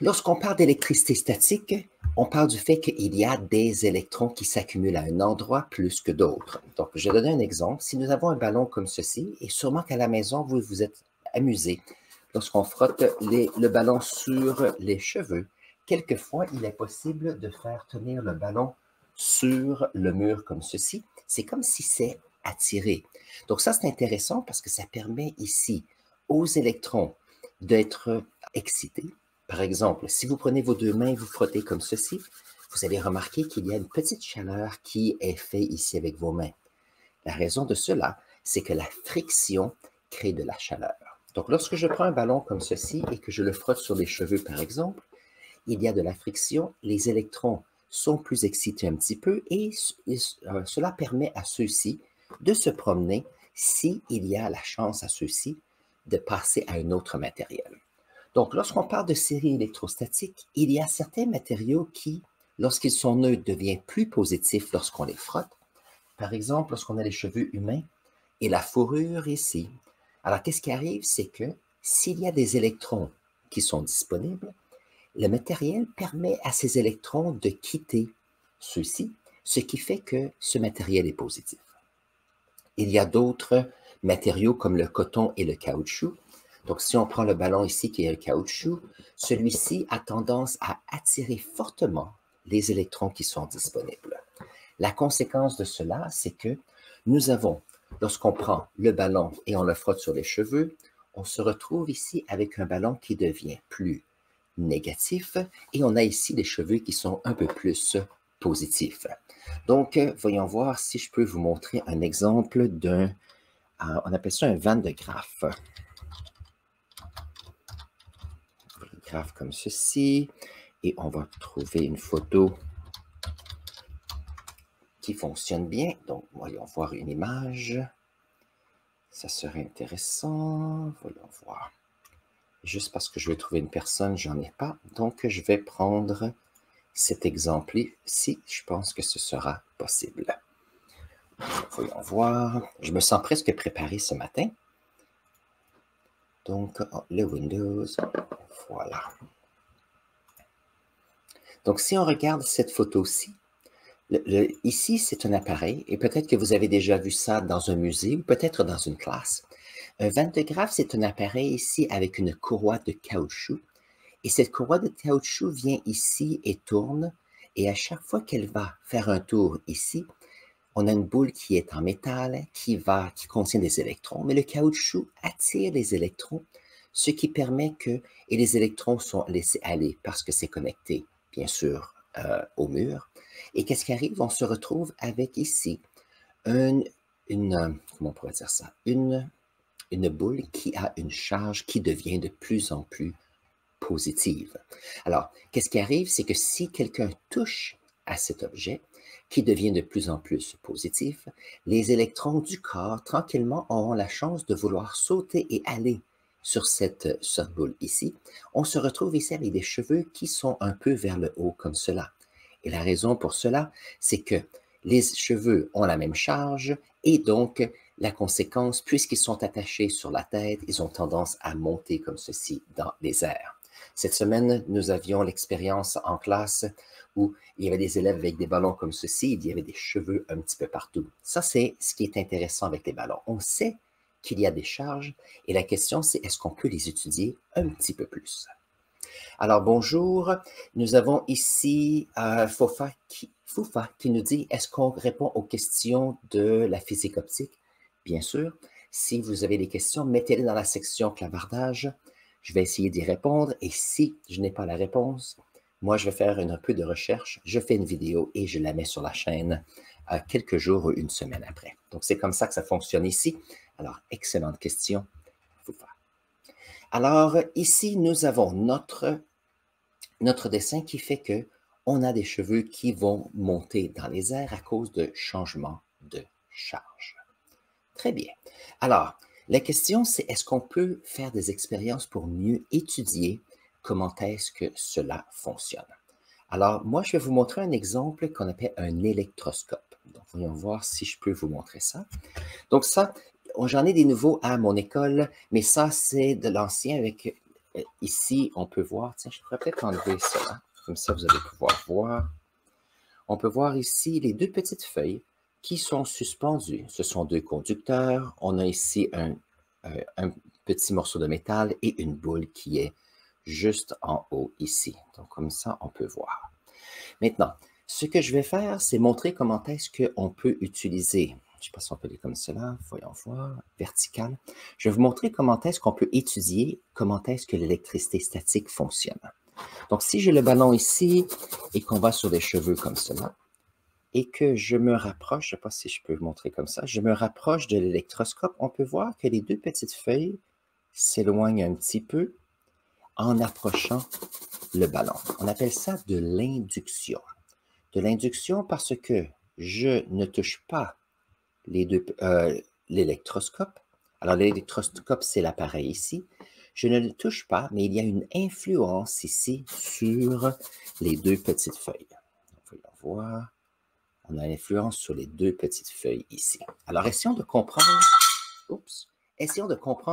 Lorsqu'on parle d'électricité statique, on parle du fait qu'il y a des électrons qui s'accumulent à un endroit plus que d'autres. Donc, je vais donner un exemple. Si nous avons un ballon comme ceci, et sûrement qu'à la maison, vous vous êtes amusé, lorsqu'on frotte le ballon sur les cheveux, quelquefois, il est possible de faire tenir le ballon sur le mur comme ceci. C'est comme si c'est attiré. Donc ça, c'est intéressant parce que ça permet ici aux électrons d'être excités. Par exemple, si vous prenez vos deux mains et vous frottez comme ceci, vous allez remarquer qu'il y a une petite chaleur qui est faite ici avec vos mains. La raison de cela, c'est que la friction crée de la chaleur. Donc, lorsque je prends un ballon comme ceci et que je le frotte sur les cheveux, par exemple, il y a de la friction, les électrons sont plus excités un petit peu et cela permet à ceux-ci de se promener s'il y a la chance à ceux-ci de passer à un autre matériel. Donc, lorsqu'on parle de série électrostatique, il y a certains matériaux qui, lorsqu'ils sont neutres, deviennent plus positifs lorsqu'on les frotte. Par exemple, lorsqu'on a les cheveux humains et la fourrure ici. Alors, qu'est-ce qui arrive? C'est que s'il y a des électrons qui sont disponibles, le matériel permet à ces électrons de quitter ceux-ci, ce qui fait que ce matériel est positif. Il y a d'autres matériaux comme le coton et le caoutchouc. Donc, si on prend le ballon ici qui est le caoutchouc, celui-ci a tendance à attirer fortement les électrons qui sont disponibles. La conséquence de cela, c'est que nous avons, lorsqu'on prend le ballon et on le frotte sur les cheveux, on se retrouve ici avec un ballon qui devient plus négatif et on a ici des cheveux qui sont un peu plus positifs. Donc, voyons voir si je peux vous montrer un exemple d'un, on appelle ça un Van de Graaff. Graphe comme ceci, et on va trouver une photo qui fonctionne bien. Donc, voyons voir une image. Ça serait intéressant. Voyons voir. Juste parce que je vais trouver une personne, j'en ai pas. Donc, je vais prendre cet exemple-ci. Je pense que ce sera possible. Voyons voir. Je me sens presque préparé ce matin. Donc, le Windows. Voilà. Donc, si on regarde cette photo-ci, ici, c'est un appareil, et peut-être que vous avez déjà vu ça dans un musée ou peut-être dans une classe. Un Van de Graaff, c'est un appareil ici avec une courroie de caoutchouc. Et cette courroie de caoutchouc vient ici et tourne. Et à chaque fois qu'elle va faire un tour ici, on a une boule qui est en métal, qui contient des électrons. Mais le caoutchouc attire les électrons, ce qui permet que, et les électrons sont laissés aller parce que c'est connecté, bien sûr, au mur. Et qu'est-ce qui arrive? On se retrouve avec ici comment on pourrait dire ça? Une boule qui a une charge qui devient de plus en plus positive. Alors, qu'est-ce qui arrive? C'est que si quelqu'un touche à cet objet qui devient de plus en plus positif, les électrons du corps, tranquillement, auront la chance de vouloir sauter et aller sur cette boule ici. On se retrouve ici avec des cheveux qui sont un peu vers le haut comme cela. Et la raison pour cela, c'est que les cheveux ont la même charge et donc la conséquence, puisqu'ils sont attachés sur la tête, ils ont tendance à monter comme ceci dans les airs. Cette semaine, nous avions l'expérience en classe où il y avait des élèves avec des ballons comme ceci, il y avait des cheveux un petit peu partout. Ça, c'est ce qui est intéressant avec les ballons. On sait qu'il y a des charges et la question, c'est est-ce qu'on peut les étudier un petit peu plus? Alors, bonjour. Nous avons ici Foufa qui nous dit, est-ce qu'on répond aux questions de la physique optique? Bien sûr. Si vous avez des questions, mettez-les dans la section clavardage. Je vais essayer d'y répondre. Et si je n'ai pas la réponse, moi, je vais faire un peu de recherche. Je fais une vidéo et je la mets sur la chaîne quelques jours ou une semaine après. Donc, c'est comme ça que ça fonctionne ici. Alors, excellente question, Foufa. Alors, ici, nous avons notre dessin qui fait que on a des cheveux qui vont monter dans les airs à cause de changements de charge. Très bien. Alors, la question, c'est est-ce qu'on peut faire des expériences pour mieux étudier comment est-ce que cela fonctionne? Alors, moi, je vais vous montrer un exemple qu'on appelle un électroscope. Donc, voyons voir si je peux vous montrer ça. Donc, ça, j'en ai des nouveaux à mon école, mais ça, c'est de l'ancien avec ici, on peut voir, tiens, je pourrais peut-être enlever cela, comme ça vous allez pouvoir voir. On peut voir ici les deux petites feuilles qui sont suspendues. Ce sont deux conducteurs. On a ici un petit morceau de métal et une boule qui est juste en haut ici. Donc, comme ça, on peut voir. Maintenant, ce que je vais faire, c'est montrer comment est-ce qu'on peut utiliser, je ne sais pas si on peut aller comme cela, voyons voir, vertical. Je vais vous montrer comment est-ce qu'on peut étudier comment est-ce que l'électricité statique fonctionne. Donc, si j'ai le ballon ici et qu'on va sur des cheveux comme cela, et que je me rapproche, je ne sais pas si je peux vous montrer comme ça, je me rapproche de l'électroscope, on peut voir que les deux petites feuilles s'éloignent un petit peu en approchant le ballon. On appelle ça de l'induction. De l'induction parce que je ne touche pas l'électroscope. Alors, l'électroscope, c'est l'appareil ici. Je ne le touche pas, mais il y a une influence ici sur les deux petites feuilles. Voyons voir. On a l'influence sur les deux petites feuilles ici. Alors, essayons de comprendre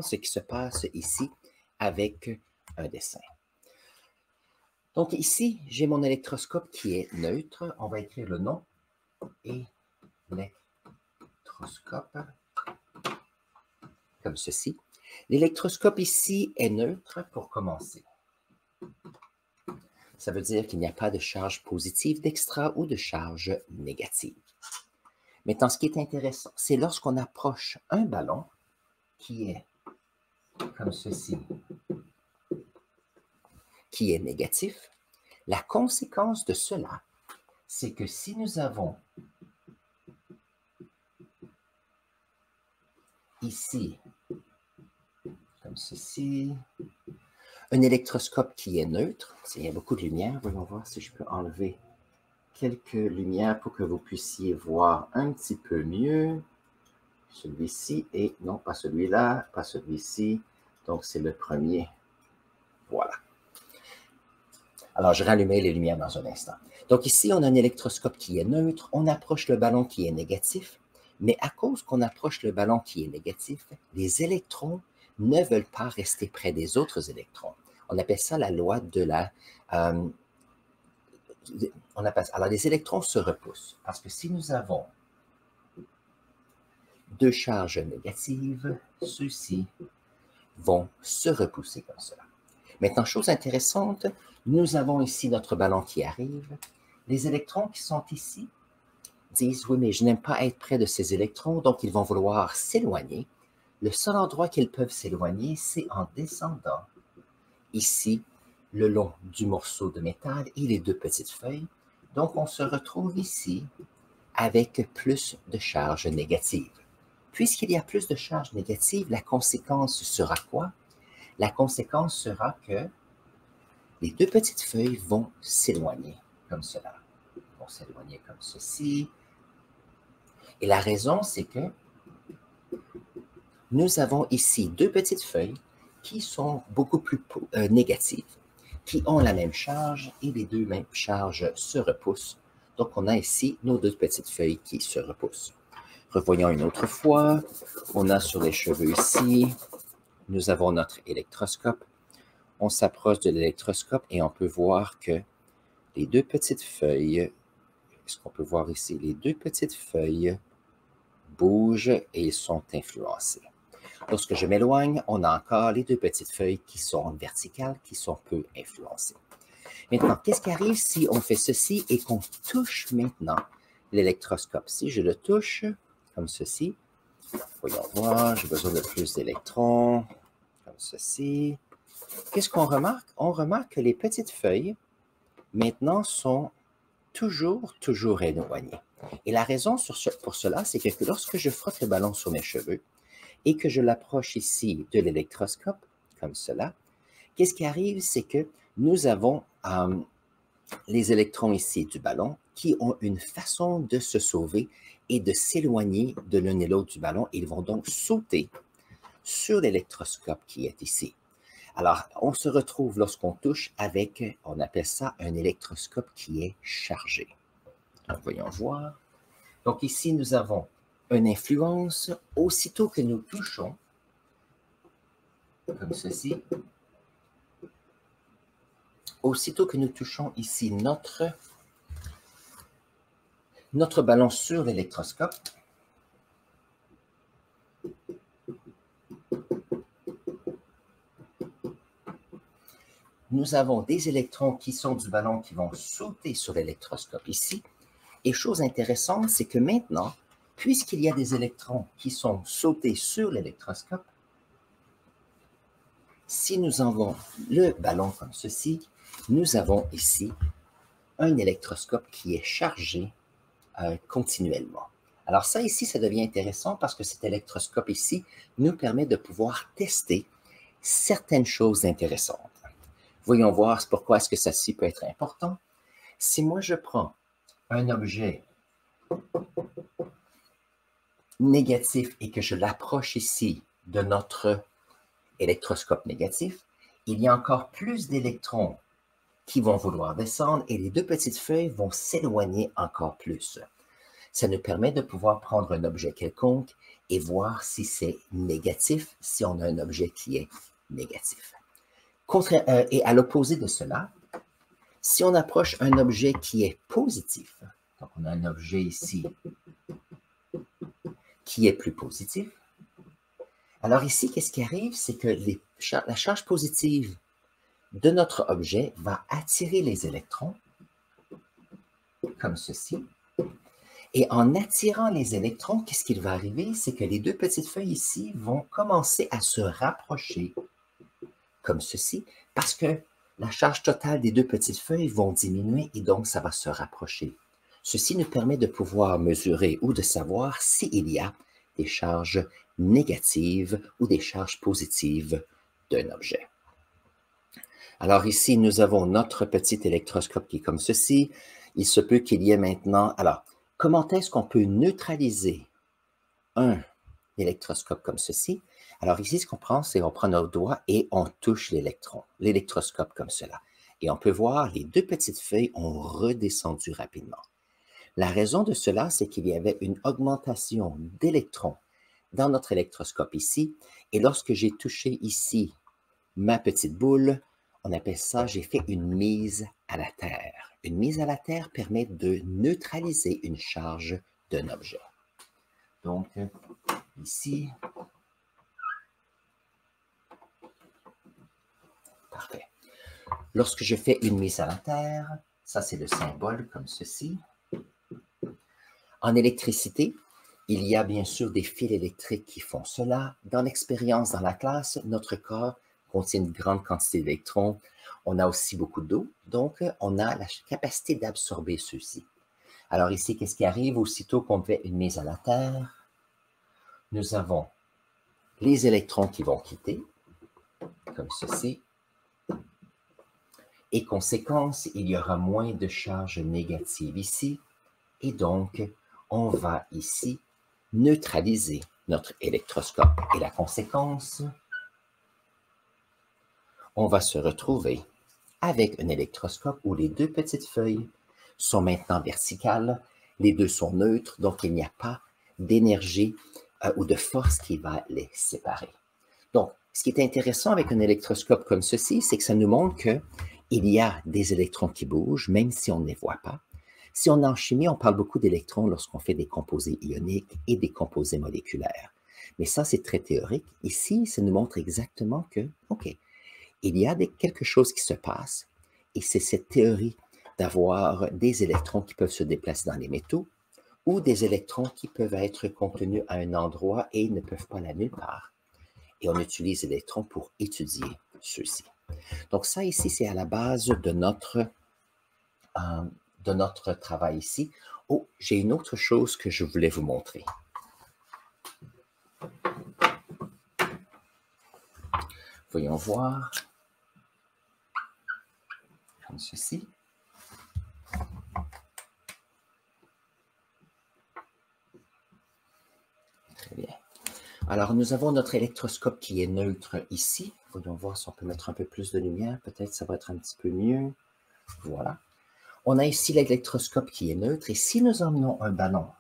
ce qui se passe ici avec un dessin. Donc ici, j'ai mon électroscope qui est neutre. On va écrire le nom. Électroscope, comme ceci. L'électroscope ici est neutre pour commencer. Ça veut dire qu'il n'y a pas de charge positive d'extra ou de charge négative. Maintenant, ce qui est intéressant, c'est lorsqu'on approche un ballon qui est comme ceci, qui est négatif, la conséquence de cela, c'est que si nous avons ici, comme ceci, un électroscope qui est neutre, il y a beaucoup de lumière, voyons voir si je peux enlever quelques lumières pour que vous puissiez voir un petit peu mieux. Celui-ci et non, pas celui-là, pas celui-ci, donc c'est le premier. Voilà. Alors, je rallumais les lumières dans un instant. Donc ici, on a un électroscope qui est neutre, on approche le ballon qui est négatif, mais à cause qu'on approche le ballon qui est négatif, les électrons ne veulent pas rester près des autres électrons. On appelle ça la loi de la... alors, les électrons se repoussent, parce que si nous avons deux charges négatives, ceux-ci vont se repousser comme cela. Maintenant, chose intéressante, nous avons ici notre ballon qui arrive. Les électrons qui sont ici disent « Oui, mais je n'aime pas être près de ces électrons, donc ils vont vouloir s'éloigner. » Le seul endroit qu'ils peuvent s'éloigner, c'est en descendant ici le long du morceau de métal et les deux petites feuilles. Donc, on se retrouve ici avec plus de charge négative. Puisqu'il y a plus de charge négative, la conséquence sera quoi? La conséquence sera que les deux petites feuilles vont s'éloigner comme cela. Ils vont s'éloigner comme ceci. Et la raison, c'est que nous avons ici deux petites feuilles qui sont beaucoup plus négatives, qui ont la même charge et les deux mêmes charges se repoussent. Donc, on a ici nos deux petites feuilles qui se repoussent. Revoyons une autre fois. On a sur les cheveux ici, nous avons notre électroscope. On s'approche de l'électroscope et on peut voir que les deux petites feuilles, est-ce qu'on peut voir ici, les deux petites feuilles bougent et sont influencées. Lorsque je m'éloigne, on a encore les deux petites feuilles qui sont verticales, qui sont peu influencées. Maintenant, qu'est-ce qui arrive si on fait ceci et qu'on touche maintenant l'électroscope? Si je le touche, comme ceci, voyons voir, j'ai besoin de plus d'électrons, comme ceci. Qu'est-ce qu'on remarque? On remarque que les petites feuilles, maintenant, sont toujours éloignées. Et la raison pour cela, c'est que lorsque je frotte le ballon sur mes cheveux et que je l'approche ici de l'électroscope, comme cela, qu'est-ce qui arrive? C'est que nous avons les électrons ici du ballon qui ont une façon de se sauver et de s'éloigner de l'un et l'autre du ballon. Ils vont donc sauter sur l'électroscope qui est ici. Alors, on se retrouve lorsqu'on touche avec, on appelle ça un électroscope qui est chargé. Donc, voyons voir. Donc ici, nous avons une influence. Aussitôt que nous touchons, comme ceci, aussitôt que nous touchons ici notre ballon sur l'électroscope, nous avons des électrons qui sont du ballon qui vont sauter sur l'électroscope ici. Et chose intéressante, c'est que maintenant, puisqu'il y a des électrons qui sont sautés sur l'électroscope, si nous avons le ballon comme ceci, nous avons ici un électroscope qui est chargé continuellement. Alors ça ici, ça devient intéressant parce que cet électroscope ici nous permet de pouvoir tester certaines choses intéressantes. Voyons voir pourquoi est-ce que ceci peut être important. Si moi je prends un objet négatif et que je l'approche ici de notre électroscope négatif, il y a encore plus d'électrons qui vont vouloir descendre et les deux petites feuilles vont s'éloigner encore plus. Ça nous permet de pouvoir prendre un objet quelconque et voir si c'est négatif, si on a un objet qui est négatif. Et à l'opposé de cela, si on approche un objet qui est positif, donc on a un objet ici qui est plus positif, alors ici, qu'est-ce qui arrive? C'est que la charge positive de notre objet va attirer les électrons, comme ceci. Et en attirant les électrons, qu'est-ce qui va arriver? C'est que les deux petites feuilles ici vont commencer à se rapprocher, comme ceci, parce que la charge totale des deux petites feuilles vont diminuer et donc ça va se rapprocher. Ceci nous permet de pouvoir mesurer ou de savoir s'il y a des charges négatives ou des charges positives d'un objet. Alors ici, nous avons notre petit électroscope qui est comme ceci. Il se peut qu'il y ait maintenant... Alors, comment est-ce qu'on peut neutraliser un électroscope comme ceci? Alors ici, ce qu'on prend, c'est on prend notre doigt et on touche l'électroscope comme cela. Et on peut voir les deux petites feuilles ont redescendu rapidement. La raison de cela, c'est qu'il y avait une augmentation d'électrons dans notre électroscope ici. Et lorsque j'ai touché ici ma petite boule, on appelle ça, j'ai fait une mise à la terre. Une mise à la terre permet de neutraliser une charge d'un objet. Donc, ici, parfait. Lorsque je fais une mise à la terre, ça c'est le symbole comme ceci. En électricité, il y a bien sûr des fils électriques qui font cela. Dans l'expérience dans la classe, notre corps contient une grande quantité d'électrons. On a aussi beaucoup d'eau, donc on a la capacité d'absorber ceux-ci. Alors ici, qu'est-ce qui arrive aussitôt qu'on fait une mise à la terre? Nous avons les électrons qui vont quitter, comme ceci. Et conséquence, il y aura moins de charge négative ici. Et donc, on va ici neutraliser notre électroscope. Et la conséquence, on va se retrouver avec un électroscope où les deux petites feuilles sont maintenant verticales, les deux sont neutres, donc il n'y a pas d'énergie ou de force qui va les séparer. Donc, ce qui est intéressant avec un électroscope comme ceci, c'est que ça nous montre qu'il y a des électrons qui bougent, même si on ne les voit pas. Si on est en chimie, on parle beaucoup d'électrons lorsqu'on fait des composés ioniques et des composés moléculaires. Mais ça, c'est très théorique. Ici, ça nous montre exactement que, OK, il y a quelque chose qui se passe et c'est cette théorie d'avoir des électrons qui peuvent se déplacer dans les métaux ou des électrons qui peuvent être contenus à un endroit et ne peuvent pas aller nulle part. Et on utilise les électrons pour étudier ceux-ci. Donc ça ici, c'est à la base de notre travail ici. Oh, j'ai une autre chose que je voulais vous montrer. Voyons voir. Comme ceci. Très bien. Alors, nous avons notre électroscope qui est neutre ici. Voyons voir si on peut mettre un peu plus de lumière. Peut-être ça va être un petit peu mieux. Voilà. On a ici l'électroscope qui est neutre. Et si nous emmenons un ballon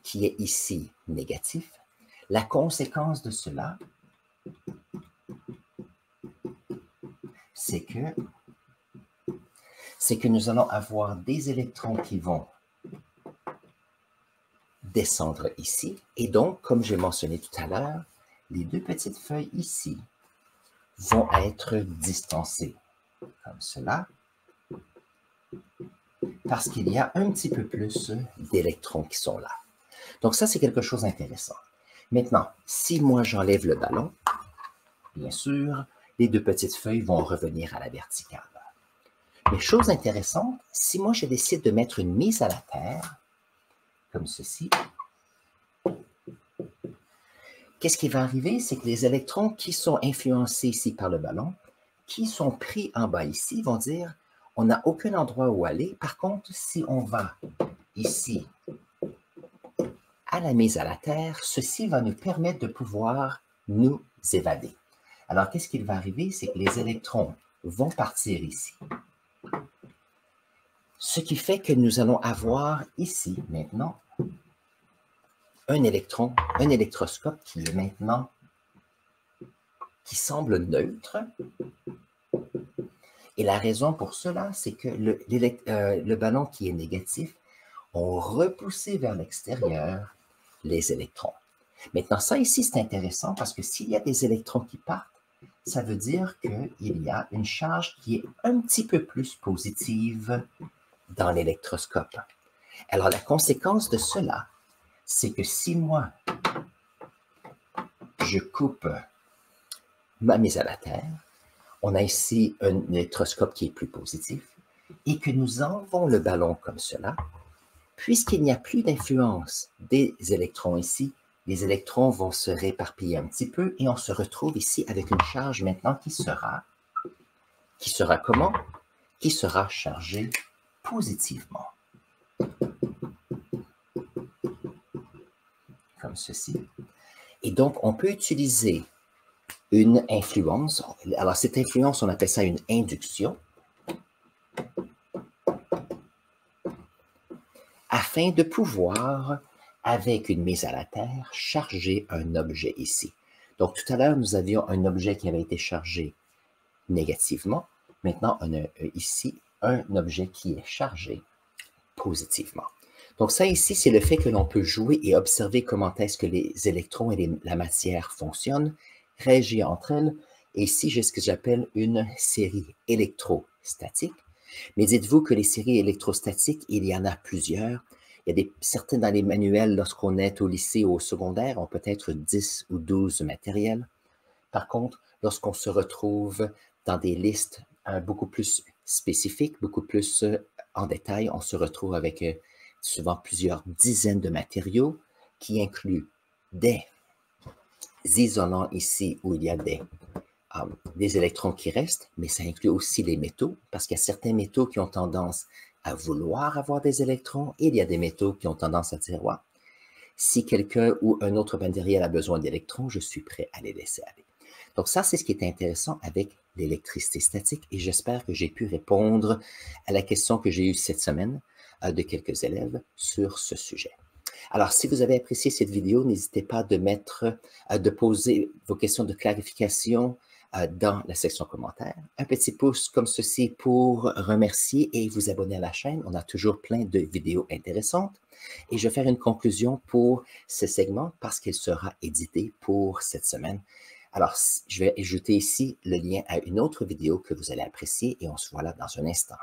qui est ici négatif, la conséquence de cela, c'est que nous allons avoir des électrons qui vont descendre ici. Et donc, comme j'ai mentionné tout à l'heure, les deux petites feuilles ici vont être distancées comme cela, parce qu'il y a un petit peu plus d'électrons qui sont là. Donc ça, c'est quelque chose d'intéressant. Maintenant, si moi j'enlève le ballon, bien sûr, les deux petites feuilles vont revenir à la verticale. Mais chose intéressante, si moi je décide de mettre une mise à la terre, comme ceci, qu'est-ce qui va arriver? C'est que les électrons qui sont influencés ici par le ballon, qui sont pris en bas ici, vont dire, on n'a aucun endroit où aller. Par contre, si on va ici à la mise à la terre, ceci va nous permettre de pouvoir nous évader. Alors, qu'est-ce qui va arriver? C'est que les électrons vont partir ici. Ce qui fait que nous allons avoir ici, maintenant, un électron, un électroscope qui est maintenant, qui semble neutre. Et la raison pour cela, c'est que le ballon qui est négatif a repoussé vers l'extérieur les électrons. Maintenant, ça ici, c'est intéressant parce que s'il y a des électrons qui partent, ça veut dire qu'il y a une charge qui est un petit peu plus positive dans l'électroscope. Alors, la conséquence de cela, c'est que si moi, je coupe ma mise à la terre, on a ici un électroscope qui est plus positif, et que nous enlevons le ballon comme cela, puisqu'il n'y a plus d'influence des électrons ici, les électrons vont se réparpiller un petit peu, et on se retrouve ici avec une charge maintenant qui sera comment? Qui sera chargée positivement. Comme ceci. Et donc, on peut utiliser une influence. Alors, cette influence, on appelle ça une induction, afin de pouvoir, avec une mise à la terre, charger un objet ici. Donc, tout à l'heure, nous avions un objet qui avait été chargé négativement. Maintenant, on a ici un objet qui est chargé positivement. Donc ça ici, c'est le fait que l'on peut jouer et observer comment est-ce que les électrons et la matière fonctionnent, réagir entre elles. Et ici, j'ai ce que j'appelle une série électrostatique. Mais dites-vous que les séries électrostatiques, il y en a plusieurs. Il y a certaines dans les manuels, lorsqu'on est au lycée ou au secondaire, on peut être 10 ou 12 matériels. Par contre, lorsqu'on se retrouve dans des listes beaucoup plus spécifiques, beaucoup plus en détail, on se retrouve avec souvent plusieurs dizaines de matériaux qui incluent des isolants ici où il y a des électrons qui restent, mais ça inclut aussi les métaux, parce qu'il y a certains métaux qui ont tendance à vouloir avoir des électrons, et il y a des métaux qui ont tendance à dire, ouais, si quelqu'un ou un autre matériel a besoin d'électrons, je suis prêt à les laisser aller. Donc ça, c'est ce qui est intéressant avec l'électricité statique, et j'espère que j'ai pu répondre à la question que j'ai eue cette semaine de quelques élèves sur ce sujet. Alors, si vous avez apprécié cette vidéo, n'hésitez pas de poser vos questions de clarification dans la section commentaires. Un petit pouce comme ceci pour remercier et vous abonner à la chaîne. On a toujours plein de vidéos intéressantes. Et je vais faire une conclusion pour ce segment parce qu'il sera édité pour cette semaine. Alors, je vais ajouter ici le lien à une autre vidéo que vous allez apprécier et on se voit là dans un instant.